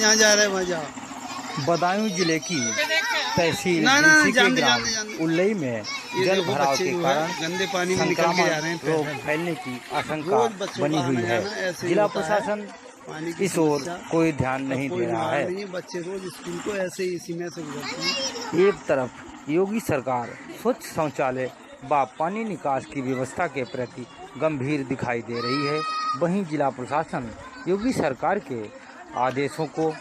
जहाँ जा रहे हैं वहाँ जाओ। बदायूं जिले की तहसील के ग्राम उल्लई में जल भराव के कारण गंदे पानी में निकल के जा रहे हैं, रोग फैलने की आशंका बनी हुई है। जिला प्रशासन इस ओर कोई ध्यान नहीं दे रहा है। बच्चे रोज स्कूल को ऐसे ही इसी में से गुजरते हैं। एक तरफ योगी सरकार स्वच्छ शौचालय व पानी निकास की व्यवस्था के प्रति गंभीर दिखाई दे रही है, वहीं जिला प्रशासन योगी सरकार के आदेशों को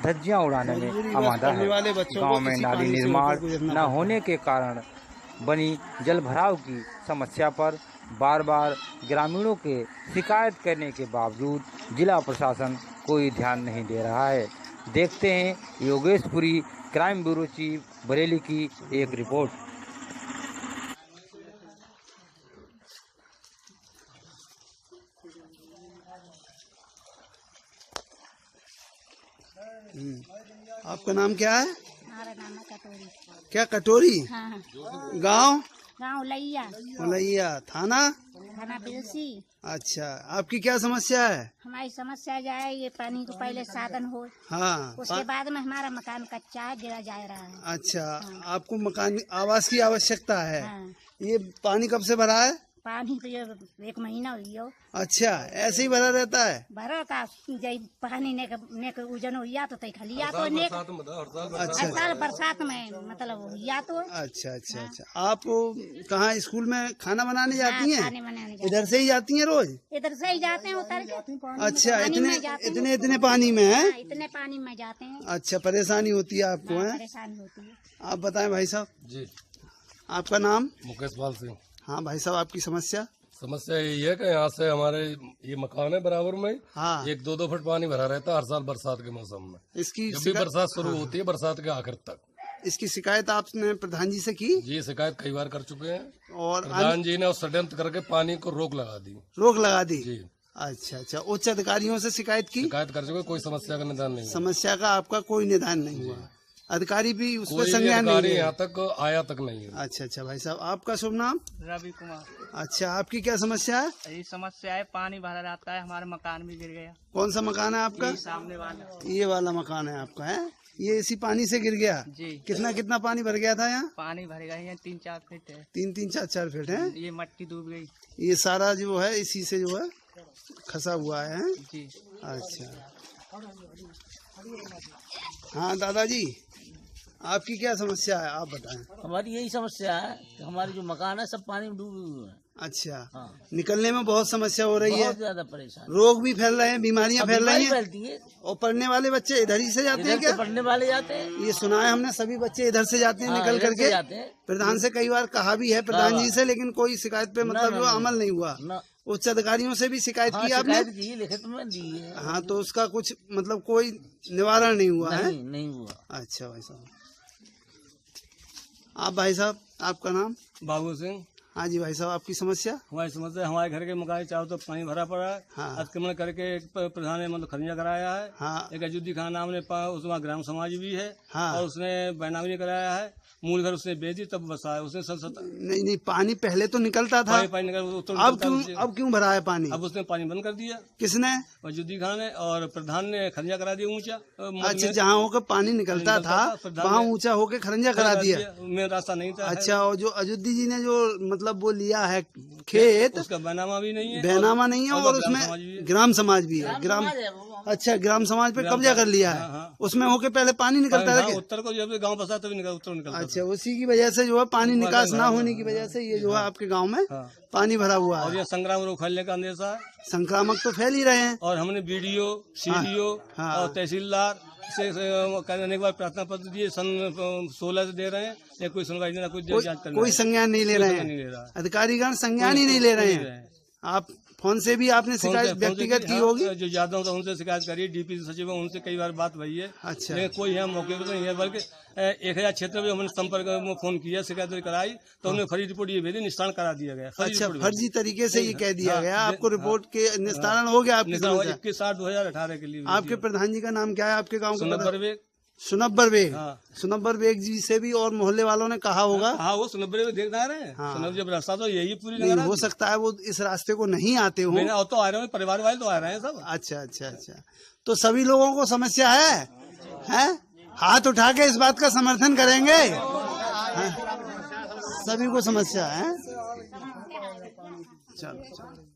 धज्जियां उड़ाने में आमादा है। गांव में नाली निर्माण न होने के कारण बनी जल भराव की समस्या पर बार बार ग्रामीणों के शिकायत करने के बावजूद जिला प्रशासन कोई ध्यान नहीं दे रहा है। देखते हैं योगेशपुरी क्राइम ब्यूरो चीफ बरेली की एक रिपोर्ट। आपका नाम क्या है? हमारा नाम है कटोरी। क्या कटोरी? हाँ। गांव? गाँव उलैया। उलैया। थाना? थाना बिलसी। अच्छा, आपकी क्या समस्या है? हमारी समस्या जाए ये पानी को पहले साधन हो, हाँ। उसके बाद में हमारा मकान कच्चा है, गिरा जा रहा है। अच्छा, हाँ। आपको मकान आवास की आवश्यकता है। हाँ। ये पानी कब से भरा है? पानी तो ये 1 महीना हुई हो। अच्छा, ऐसे ही भरा रहता है? भरा का जब पानी ने उजन हुआ तो तय खलिया तो ने अच्छा साल बरसात में मतलब हुआ तो। अच्छा अच्छा अच्छा। आप कहाँ स्कूल में खाना बनाने जाती हैं? खाने बनाने जाते इधर से ही जाती हैं रोज? इधर से ही जाते हैं उतर के। अच्छा, पानी में जाते हैं। इतने पानी में है? हाँ, इतने पानी में जाते हैं। अच्छा, परेशानी होती है आपको? है परेशानी होती है। आप बताएं भाई साहब जी। आपका नाम? मुकेश पाल सिंह। हाँ भाई साहब, आपकी समस्या? समस्या यही है कि यहाँ से हमारे ये मकान है बराबर में, हाँ। 1-2 फुट पानी भरा रहता है हर साल बरसात के मौसम में। इसकी जब भी बरसात शुरू होती है बरसात के आखिर तक। इसकी शिकायत आपने प्रधान जी से की? जी, शिकायत कई बार कर चुके हैं और प्रधान जी ने उस षड्यंत्र करके पानी को रोक लगा दी। रोक लगा दी? जी। अच्छा अच्छा। उच्च अधिकारियों से शिकायत की? शिकायत कर चुके, कोई समस्या का निदान नहीं हुआ। समस्या का आपका कोई निदान नहीं हुआ? अधिकारी भी उस पर कोई संज्ञान नहीं अधिकारी लिया? यहाँ तक आया तक नहीं है। अच्छा अच्छा। भाई साहब, आपका शुभ नाम? रवि कुमार। अच्छा, आपकी क्या समस्या है? यही समस्या है, पानी भरा रहता है, हमारा मकान भी गिर गया। कौन सा मकान है आपका? यही सामने वाला। ये वाला मकान है आपका? है ये इसी पानी से गिर गया? जी। कितना पानी भर गया था यहाँ? पानी भर गया है, 3-4 फीट है। 3-4 फीट है? ये मट्टी डूब गई। ये सारा जो है इसी से जो है खसा हुआ है? जी। अच्छा। हाँ दादाजी, आपकी क्या समस्या है, आप बताएं। हमारी यही समस्या है कि हमारी जो मकान है सब पानी में डूबे हुए हैं। अच्छा। हाँ। निकलने में बहुत समस्या हो रही है? बहुत ज्यादा परेशान। रोग भी फैल रहे हैं, बीमारियां फैल रही हैं। फैलती है। और पढ़ने वाले बच्चे इधर ही से जाते हैं इधर क्या? से पढ़ने वाले जाते हैं। ये सुना है हमने, सभी बच्चे इधर से जाते हैं हाँ, निकल इधर से करके। जाते हैं। प्रधान से कई बार कहा भी है, प्रधान जी से, लेकिन कोई शिकायत पे मतलब जो अमल नहीं हुआ। ना। उच्च अधिकारियों से भी शिकायत हाँ, की आपने? शिकायत की, लिखित में दी है। हाँ, तो उसका कुछ मतलब कोई निवारण नहीं हुआ है? नहीं हुआ। अच्छा भाई साहब। आप भाई साहब, आपका नाम? बाबू सिंह। हाँ जी भाई साहब, आपकी समस्या? हमारी समस्या, हमारे घर के मकान चारों तरफ पानी भरा पड़ा है। हाँ। अतिक्रमण करके एक प्रधान ने मतलब खनिजा कराया है। हाँ। एक अजुद्दी खान नाम ने उसमें ग्राम समाज भी है। हाँ। और उसने बैनामी कराया है। मूल घर उसने बेच दी तब बसा है उसने। नहीं, पानी पहले तो निकलता था। पानी निकल, अब क्यों भरा है पानी? अब उसने पानी बंद कर दिया। किसने? अजुद्दी खान ने। और प्रधान ने खनिजा करा दिया ऊंचा। अच्छा, जहाँ होकर पानी निकलता था वहाँ ऊंचा होकर खरंजा करा दिया। मेरा रास्ता नहीं था। अच्छा, और जो अजुद्दी जी ने जो मतलब वो लिया है खेत, उसका बैनामा भी नहीं है। बैनामा नहीं है, और उसमें ग्राम समाज भी है। अच्छा, ग्राम समाज पे कब्जा कर लिया है। उसमें होके पहले पानी निकलता था? उत्तर को जब गाँव बसा तभी उत्तर निकलता। अच्छा, उसी की वजह से जो है पानी निकास ना होने की वजह से ये जो है आपके गांव में पानी भरा हुआ है। और ये संक्रामक रोग फैलने का अंदेशा है। संक्रामक तो फैल ही रहे हैं। और हमने बीडीओ, सीडीओ और तहसीलदार से कहने के बाद प्रार्थना पत्र दिए, सन 16 से दे रहे हैं, या कोई सुनवाई नहीं, कोई जांच करना, कोई संज्ञान नहीं ले रहे हैं। अधिकारीगण संज्ञान ही नहीं ले रहे हैं। आप फोन से भी आपने शिकायत व्यक्तिगत की होगी? जो यादव था उनसे शिकायत करी, डीपी सचिव उनसे कई बार बात भई है। अच्छा। लेकिन कोई है मौके पर नहीं है, बल्कि 1000 क्षेत्र में हमने संपर्क में फोन किया, शिकायत कराई, तो उन्हें फर्जी रिपोर्ट ये भेजी, निस्तारण करा दिया गया। अच्छा, फर्जी तरीके से ये कह दिया गया। आपको रिपोर्ट के निस्तारण हो गया? आपके 21/7/2018 के लिए। आपके प्रधान जी का नाम क्या है आपके गाँव का? सुनत परवेग। सुनब्बर बेग, हाँ। सुनब्बर बेग जी से भी और मोहल्ले वालों ने कहा होगा। हाँ वो सुनब्बे में देखना रहे हैं। हाँ। सुनब्बे जब रास्ता तो यही पूरी नहीं, लगा हो सकता है वो इस रास्ते को नहीं आते हो। मैंने तो आ रहे हैं, परिवार वाले तो आ रहे हैं सब। अच्छा अच्छा अच्छा, तो सभी लोगों को समस्या है? हाथ उठा के इस बात का समर्थन करेंगे? हैं? सभी को समस्या है। चलो चलो।